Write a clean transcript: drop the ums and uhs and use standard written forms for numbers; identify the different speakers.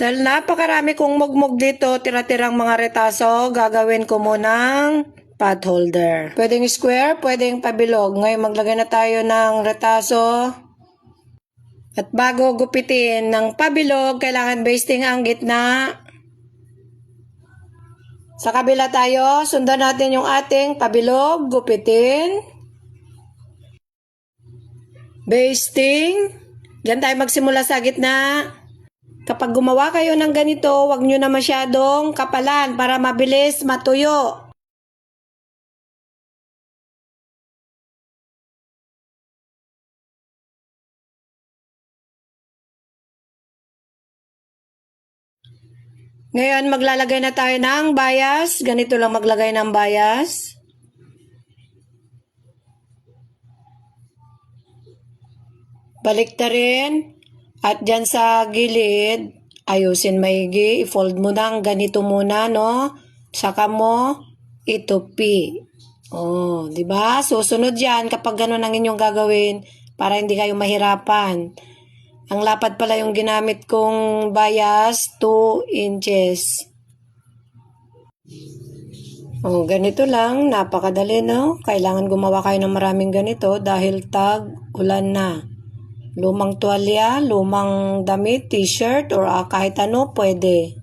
Speaker 1: Dahil napakarami kong mugmug dito, tira-tirang mga retaso, gagawin ko munang pot holder. Pwedeng square, pwedeng pabilog. Ngayon maglagay na tayo ng retaso. At bago gupitin ng pabilog, kailangan basting ang gitna. Sa kabila tayo, sundan natin yung ating pabilog, gupitin. Basting. Diyan tayo magsimula sa gitna. Kapag gumawa kayo ng ganito, huwag nyo na masyadong kapalan para mabilis matuyo. Ngayon, maglalagay na tayo ng bias. Ganito lang maglagay ng bias. Balik ta rin. At dyan sa gilid, ayusin maigi. I-fold mo ng ganito muna, no? Saka mo itupi. Oh, di ba? Susunod yan kapag ganun ang inyong gagawin para hindi kayo mahirapan. Ang lapad pala yung ginamit kong bias, 2 inches. Oh, ganito lang. Napakadali, no? Kailangan gumawa kayo ng maraming ganito dahil tag-ulan na. Lumang tuwalya, lumang damit, t-shirt, or kahit ano, pwede.